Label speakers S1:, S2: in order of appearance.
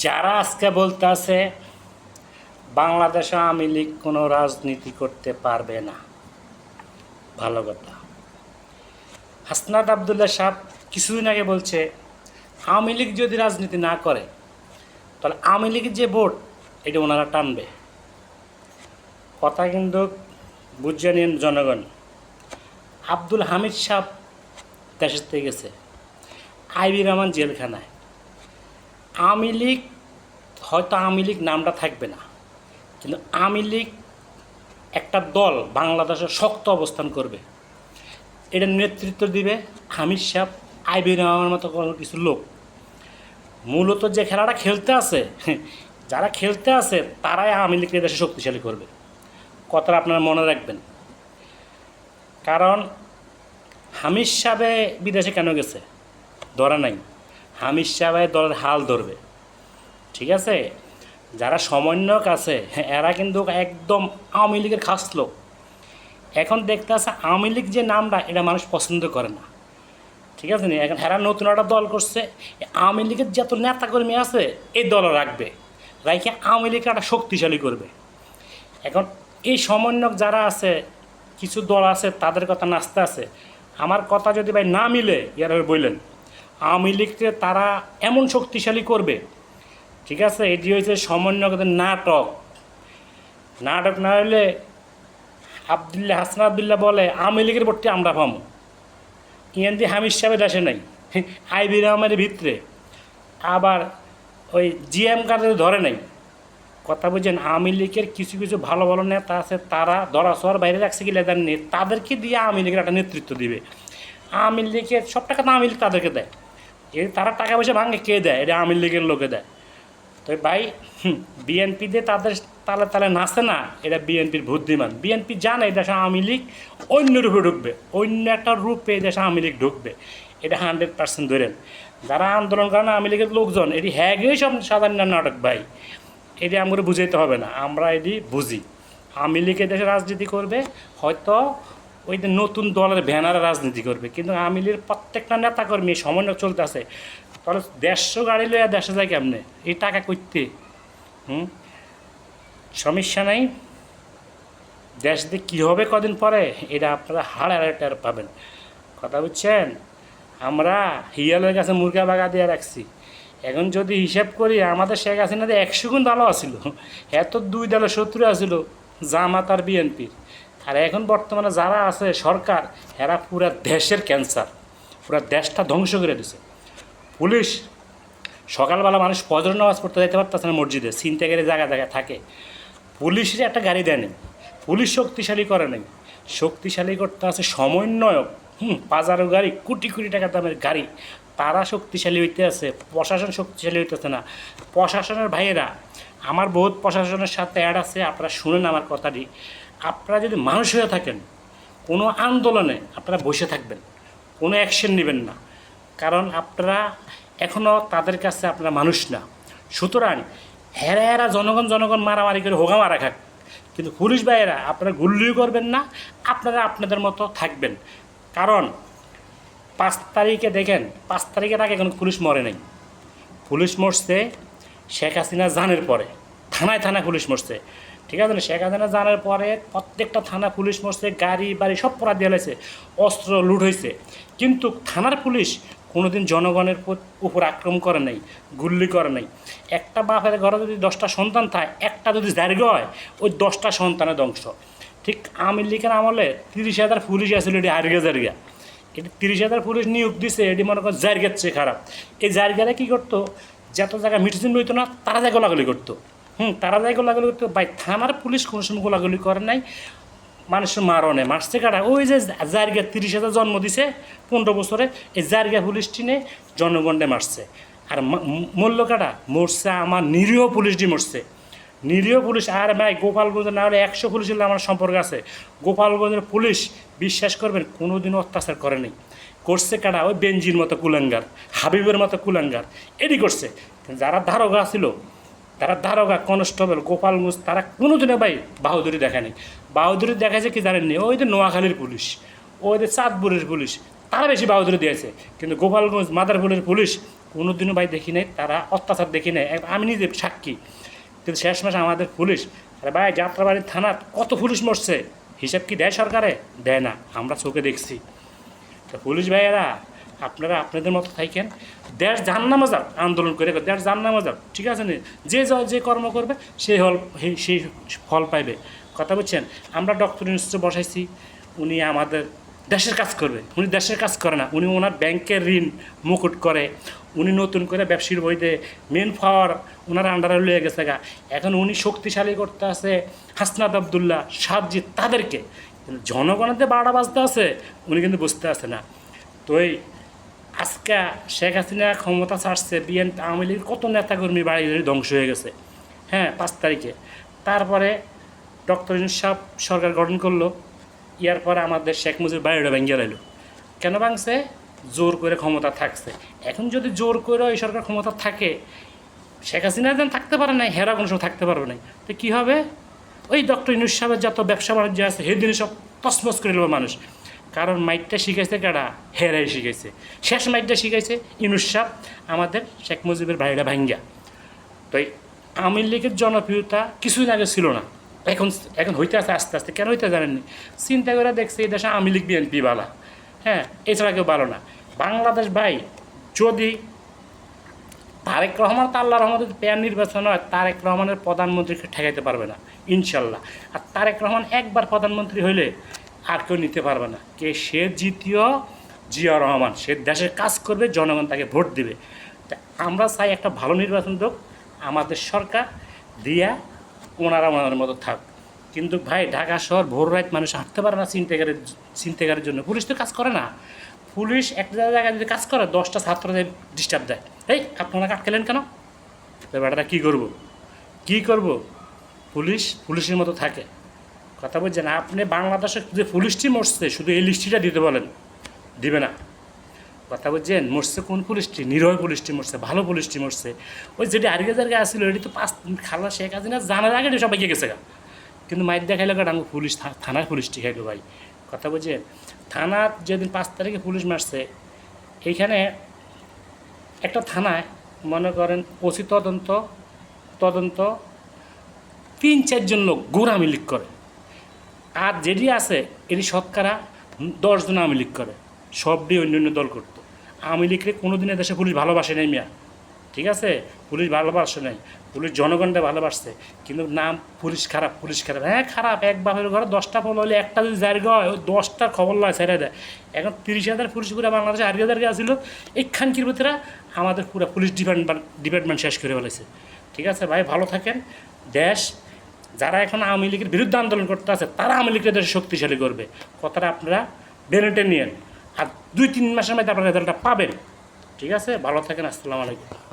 S1: যারা আজকে বলতে আছে বাংলাদেশে আওয়ামী লীগ কোনো রাজনীতি করতে পারবে না, ভালো কথা। হাসনাত আবদুল্লাহ সাহেব কিছুদিন আগে বলছে আওয়ামী লীগ যদি রাজনীতি না করে তাহলে আওয়ামী লীগের যে ভোট এটা ওনারা টানবে। কথা কিন্তু বুঝে নিন জনগণ। আব্দুল হামিদ সাহেব দেশের থেকে গেছে, আইবি রহমান জেলখানায়। আওয়ামী লীগ হয়তো আওয়ামী লীগ নামটা থাকবে না, কিন্তু আওয়ামী লীগ একটা দল বাংলাদেশে শক্ত অবস্থান করবে। এটার নেতৃত্ব দিবে হামিদ সাহেব, আইবি রহমানের মতো কোনো কিছু লোক। মূলত যে খেলাটা খেলতে আছে, যারা খেলতে আছে তারাই আওয়ামী লীগকে দেশে শক্তিশালী করবে। কথাটা আপনারা মনে রাখবেন। কারণ হামিদ সাহেব বিদেশে কেন গেছে ধরে নাই, হামিদ সাহেব দলের হাল ধরবে, ঠিক আছে। যারা সমন্বয়ক আছে এরা কিন্তু একদম আওয়ামী লীগের খাস লোক। এখন দেখতে আছে আওয়ামী লীগ যে নামটা এটা মানুষ পছন্দ করে না, ঠিক আছে নি। এখন এরা নতুন একটা দল করছে, আওয়ামী লীগের যত নেতাকর্মী আছে এই দল রাখবে, রাইকে আওয়ামী লীগকে একটা শক্তিশালী করবে। এখন এই সমন্বয়ক যারা আছে, কিছু দল আছে তাদের কথা নাচতে আছে। আমার কথা যদি ভাই না মিলে ইয়ারা বললেন আওয়ামী লীগকে তারা এমন শক্তিশালী করবে, ঠিক আছে। এটি হয়েছে সমন্বয়কদের নাটক। নাটক না হলে হাসনাত আবদুল্লাহ বলে আওয়ামী লীগের ভোটটি আমরা পাবো, ইয়ান্দি হামিদ সাহেবের দেশে নাই, আইবি রহমানের ভিতরে আবার ওই জিএম কার্ডে ধরে নাই। কথা বুঝছেন। আওয়ামী লীগের কিছু কিছু ভালো ভালো নেতা আছে, তারা ধরা ছোঁয়ার বাইরে রাখছে কি লেদার নেই, তাদেরকে দিয়ে আওয়ামী লীগের একটা নেতৃত্ব দিবে। আওয়ামী লীগের সব টাকা তো আওয়ামী লীগ তাদেরকে দেয়, এই তারা টাকা পয়সা ভাঙে কে দেয়? এটা আওয়ামী লীগের লোকে দেয়। তো ভাই বিএনপিতে তাদের তালে তালে নাচে না, এটা বিএনপির বুদ্ধিমান। বিএনপি জানে এই দেশে আওয়ামী লীগ অন্য রূপে ঢুকবে, অন্য একটা রূপে এই দেশে আওয়ামী লীগ ঢুকবে, এটা 100% ধরেন। যারা আন্দোলন করে না আওয়ামী লীগের লোকজন, এটি হ্যাগেই সব সাধারণ নাটক ভাই, এটি আমরা বুঝাইতে হবে না, আমরা এটি বুঝি। আওয়ামী লীগ দেশে রাজনীতি করবে, হয়তো ওই যে নতুন দলের ব্যানারে রাজনীতি করবে, কিন্তু আওয়ামী লীগের প্রত্যেকটা নেতাকর্মী সমন্বয় চলতে আছে। তাহলে 150 গাড়ি লইয়া দেশে যায় কেমনে এই টাকা করতে? সমস্যা নাই, দেশ দিয়ে কী হবে কদিন পরে এটা আপনারা হাড় টের পাবেন। কথা বুঝছেন। আমরা হিয়ালের কাছে মুরগা বাগা দিয়ে রাখছি। এখন যদি হিসাব করি আমাদের শেখ হাসিনাতে 100 গুণ দলও আসিল, এত 2 দলের শত্রু আসিল, জামাত আর বিএনপির। আর এখন বর্তমানে যারা আছে সরকার, এরা পুরা দেশের ক্যান্সার, পুরা দেশটা ধ্বংস করে দিছে। পুলিশ সকালবেলা মানুষ ফজর নামাজ পড়তে যেতে পারতেছে না মসজিদে, ছিনতাইকারী জায়গায় জায়গায় থাকে, পুলিশের একটা গাড়ি দেয় নেই, পুলিশ শক্তিশালী করে নেই। শক্তিশালী করতে আছে সমন্বয়ক, পাজারো গাড়ি, কোটি কোটি টাকা দামের গাড়ি, তারা শক্তিশালী হইতে আছে, প্রশাসন শক্তিশালী হইতেছে না। প্রশাসনের ভাইয়েরা, আমার বহুত প্রশাসনের সাথে অ্যাড আছে, আপনারা শুনেন আমার কথাটি। আপনারা যদি মানুষ হয়ে থাকেন, কোনো আন্দোলনে আপনারা বসে থাকবেন, কোনো অ্যাকশন নেবেন না, কারণ আপনারা এখনও তাদের কাছে আপনারা মানুষ না। সুতরাং হেরা জনগণ মারামারি করে হোগা মারা খাক, কিন্তু পুলিশ ভাইয়েরা আপনারা গুল্লিও করবেন না, আপনারা আপনাদের মতো থাকবেন। কারণ 5 তারিখে দেখেন, 5 তারিখের আগে কোনো পুলিশ মরে নাই। পুলিশ মরছে শেখ হাসিনা জানের পরে, থানায় থানায় পুলিশ মরছে, ঠিক আছে না। শেখ হাসিনা জানার পরে প্রত্যেকটা থানা পুলিশ মরছে, গাড়ি বাড়ি সব পড়া দিয়ে হয়েছে, অস্ত্র লুট হয়েছে, কিন্তু থানার পুলিশ কোনোদিন জনগণের উপর আক্রমণ করে নাই, গুল্লি করে নাই। একটা বাপের ঘরে যদি 10টা সন্তান থাকে, একটা যদি জায়গা হয়, ওই 10টা সন্তানের ধ্বংস। ঠিক আওয়ামী লীগের আমলে 30,000 পুলিশ আসলে এটি জায়গা, এটি 30,000 পুলিশ নিয়োগ দিছে, এটি মনে করেন জায়গার চেয়ে খারাপ। এই জায়গাটা কী করতো, যত জায়গায় মিটিং হইতো না তারা যায় গোলাগুলি করতো, তারা যায় গোলাগুলি করতো। ভাই থানার পুলিশ কোনো সময় গোলাগুলি করে নাই, মানুষের মারণে মারছে কাটা। ওই যে জায়গা 30,000 জন্ম দিছে 15 বছরে, এই জায়গা পুলিশ টিনে জনগণে মারছে। আর মূল্য কাটা মরছে আমার নিরীহ পুলিশটি মরছে, নিরীহ পুলিশ। আর ভাই গোপালগঞ্জে না হলে 100 পুলিশের আমার সম্পর্ক আছে, গোপালগঞ্জের পুলিশ বিশ্বাস করবেন কোনোদিনও অত্যাচার করে নেই। করছে কাটা ওই বেঞ্জির মতো কুলাঙ্গার, হাবিবের মতো কুলাঙ্গার, এটি করছে। যারা দারোগা ছিল, তারা দারোগা কনস্টেবল গোপালগঞ্জ, তারা কোনোদিনও ভাই বাহাদুরি দেখায়নি। বাহাদুরি দেখাইছে কি জানেননি, ওই যে নোয়াখালীর পুলিশ, ওই যে চাঁদপুরের পুলিশ, তারা বেশি বাহাদুরি দিয়েছে। কিন্তু গোপালগঞ্জ মাদারপুরের পুলিশ কোনোদিনও ভাই দেখি নাই, তারা অত্যাচার দেখি নাই, আমি নিজে সাক্ষী। কিন্তু শেষ মাসে আমাদের পুলিশ, আরে ভাই যাত্রাবাড়ির থানার কত পুলিশ মরছে, হিসাব কি দেয় সরকারে? দেয় না, আমরা চোখে দেখছি। তো পুলিশ ভাইয়েরা আপনারা আপনাদের মতো থাকেন, দেশ জাহান্নামে যাক, আন্দোলন করে দেশ জাহান্নামে যাক, ঠিক আছে না? যে কর্ম করবে সেই ফল পাইবে, কথা বলছেন? আমরা ডক্টর ইউনূস বসাইছি, উনি আমাদের দেশের কাজ করবে, উনি দেশের কাজ করে না, উনি ওনার ব্যাংকের ঋণ মুকুট করে, উনি নতুন করে ব্যবসায়ীর বইতে মেন পাওয়ার ওনার আন্ডারে লয়ে গেছে গা। এখন উনি শক্তিশালী করতে আছে হাসনাত আবদুল্লাহ, সাজ্জিদ, তাদেরকে। কিন্তু জনগণের বারোটা বাজতে আছে, উনি কিন্তু বুঝতে আসে না। তো এই আজকে শেখ হাসিনা ক্ষমতা ছাড়ছে, বিএনপি আওয়ামী লীগের কত নেতাকর্মী বাড়ি ধ্বংস হয়ে গেছে, হ্যাঁ, 5 তারিখে। তারপরে ডক্টর ইউনূস সাহেব সরকার গঠন করলো, ইয়ার পরে আমাদের শেখ মুজিবুর বাড়িটা ভেঙে গেল। কেন ভাঙছে? জোর করে ক্ষমতা থাকছে। এখন যদি জোর করে এই সরকার ক্ষমতা থাকে, শেখ হাসিনা যেন থাকতে পারে না, হেরা কোনো সময় থাকতে পারবে না, তো কী হবে? ওই ডক্টর ইউনূস সাহেবের যত ব্যবসা বাণিজ্য আছে সেদিনে সব তসমস করে নেবে মানুষ। কারণ মাইটটা শিখাইছে কারা? হেরাই শিখাইছে। শেষ মাইটটা শিখাইছে ইউনূস সাহেব, আমাদের শেখ মুজিবের বাড়িটা ভাঙ্গা। তো এই আওয়ামী লীগের জনপ্রিয়তা কিছুদিন আগে ছিল না, এখন এখন হইতে আছে আস্তে আস্তে। কেন হইতে জানেননি? চিন্তা করে দেখছে এই দেশে আওয়ামী লীগ বিএনপি বালা, হ্যাঁ, এছাড়া কেউ ভালো না। বাংলাদেশ ভাই, যদি তারেক রহমান তো আল্লাহ রহমতের পেয়ার নির্বাচন হয়, তারেক রহমানের প্রধানমন্ত্রীকে ঠেকাইতে পারবে না ইনশাল্লাহ। আর তারেক রহমান একবার প্রধানমন্ত্রী হইলে আর কেউ নিতে পারবে না। সে দ্বিতীয় জিয়া রহমান, সে দেশের কাজ করবে, জনগণ তাকে ভোট দিবে। তা আমরা চাই একটা ভালো নির্বাচন হোক, আমাদের সরকার দিয়া ওনারা ওনাদের মতো থাক। কিন্তু ভাই ঢাকা শহর ভোর রাত মানুষ হাঁটতে পারে না ছিনতাইকারের জন্য। পুলিশ তো কাজ করে না। পুলিশ একটা জায়গায় যদি কাজ করে 10টা ছাত্রদের ডিস্টার্ব দেয়, এই আপনারা আটকালেন কেন? ব্যাপারটা কী করব? পুলিশের মতো থাকে, কথা বলছেন? আপনি বাংলাদেশের যে পুলিশটি মরছে, শুধু এই লিস্টিটা দিতে বলেন, দিবে না, কথা বলছেন? মরছে কোন পুলিশটি? নিরহ পুলিশটি মরছে, ভালো পুলিশটি মরছে। ওই যেটি আর্গে জার্গে আসছিল, এটি তো 5 খালা শেখ হাসিনা জানার আগে সবাই গেছে গা। কিন্তু মাইর দেখাইলে আমি পুলিশ, থানার পুলিশটি খাইলো ভাই, কথা বলছেন? থানার যেদিন 5 তারিখে পুলিশ মারছে, এইখানে একটা থানায় মনে করেন ওসি তদন্ত 3-4 জন লোক গোড়ামি লিক করে, আর যেটি আছে এটি শতকরা 10 জন আওয়ামী লীগ করে, সবটি অন্য দল করতো। আওয়ামী লীগকে কোনো দিনে দেশে পুলিশ ভালোবাসে নাই মিয়া, ঠিক আছে? পুলিশ ভালোবাসে নাই, পুলিশ জনগণটা ভালোবাসছে। কিন্তু নাম পুলিশ খারাপ, হ্যাঁ খারাপ। এক বাপের ঘরে 10টা ফল হলে একটা যদি জায়গা হয়, ওই 10টার খবর লয় ছেড়ে দেয়। এখন 30,000 পুলিশ পুরো বাংলাদেশে আর্গে জায়গা আসছিল, এইখানকির ভিতরে আমাদের পুরো পুলিশ ডিপার্টমেন্ট শেষ করে ফেলেছে, ঠিক আছে ভাই? ভালো থাকেন। দেশ যারা এখন আওয়ামী লীগের বিরুদ্ধে আন্দোলন করতে আছে, তারা আওয়ামী লীগের দেশে শক্তিশালী করবে, কথাটা আপনারা বেনেটে নিয়েন। আর 2-3 মাসের মধ্যে আপনারা রেজাল্টটা পাবেন, ঠিক আছে? ভালো থাকেন, আসসালামু আলাইকুম।